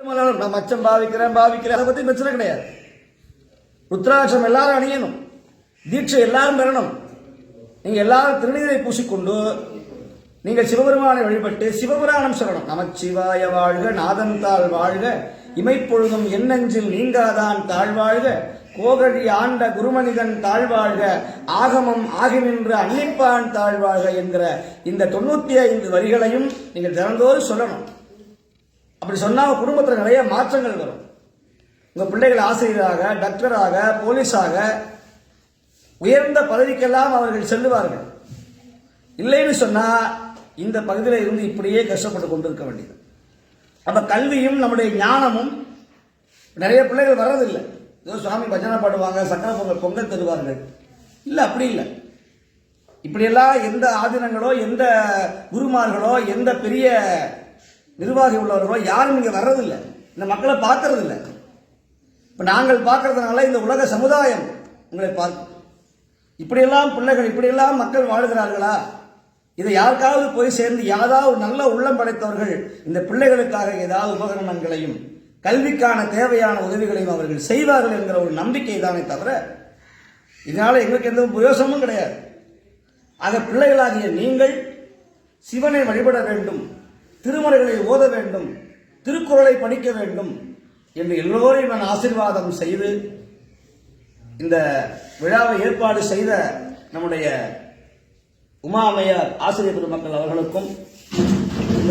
நான் மச்சம் பாவிக்கிறேன் அதை பத்தி பிரச்சனை கிடையாது. ருத்ராட்சம் எல்லாரும் அணியணும், தீட்சை எல்லாரும் பெறணும். நீங்க எல்லாரும் திருநீரை பூசிக்கொண்டு நீங்கள் சிவபெருமானை வழிபட்டு சிவபுராணம் சொல்லணும். நமச்சிவாய வாழ்க, நாதன் தாழ் வாழ்க, இமைப்பொழுதும் எண்ணஞ்சில் நீங்காதான் தாழ்வாழ்க, கோகழி ஆண்ட குருமனிதன் தாழ்வாழ்க, ஆகமம் ஆகி நின்ற அன்னிப்பான் தாழ்வாழ்க என்கிற இந்த 95 வரிகளையும் நீங்கள் தினந்தோறும் சொல்லணும். அப்படி சொன்னால் குடும்பத்தில் நிறைய மாற்றங்கள் வரும். உங்கள் பிள்ளைகள் ஆசிரியராக, டாக்டராக, போலீஸாக உயர்ந்த பதவிக்கெல்லாம் அவர்கள் செல்லுவார்கள். இல்லைன்னு சொன்னால் இந்த பகுதியில் இருந்து இப்படியே கஷ்டப்பட்டு கொண்டிருக்க வேண்டியது. அப்போ கல்வியும் நம்முடைய ஞானமும் நிறைய பிள்ளைகள் வர்றதில்லை. ஏதோ சுவாமி பஜனை பாடுவாங்க, சக்கரை பொங்கல் தருவார்கள். இல்லை, அப்படி இல்லை. இப்படியெல்லாம் எந்த ஆதீனங்களோ, எந்த குருமார்களோ, எந்த பெரிய நிர்வாகி உள்ளவர்களோ யாரும் இங்கே வர்றதில்லை. இந்த மக்களை பார்க்கறதில்லை. இப்போ நாங்கள் பார்க்கறதுனால இந்த உலக சமுதாயம் உங்களை பார்க்கும். இப்படியெல்லாம் பிள்ளைகள், இப்படியெல்லாம் மக்கள் வாழுகிறார்களா? இதை யாருக்காவது போய் சேர்ந்து யாராவது நல்ல உள்ளம் படைத்தவர்கள் இந்த பிள்ளைகளுக்காக ஏதாவது உபகரணங்களையும் கல்விக்கான தேவையான உதவிகளையும் அவர்கள் செய்வார்கள் என்கிற ஒரு நம்பிக்கை தானே தவிர இதனால எங்களுக்கு எந்த பிரயோசனமும் கிடையாது. ஆக பிள்ளைகளாகிய நீங்கள் சிவனை வழிபட வேண்டும், திருமுறைகளை ஓத வேண்டும், திருக்குறளை படிக்க வேண்டும் என்று எல்லோரையும் நான் ஆசீர்வாதம் செய்து இந்த விழாவை ஏற்பாடு செய்த நம்முடைய உமா அம்மையார் ஆசிரியர் பெருமக்கள் அவர்களுக்கும்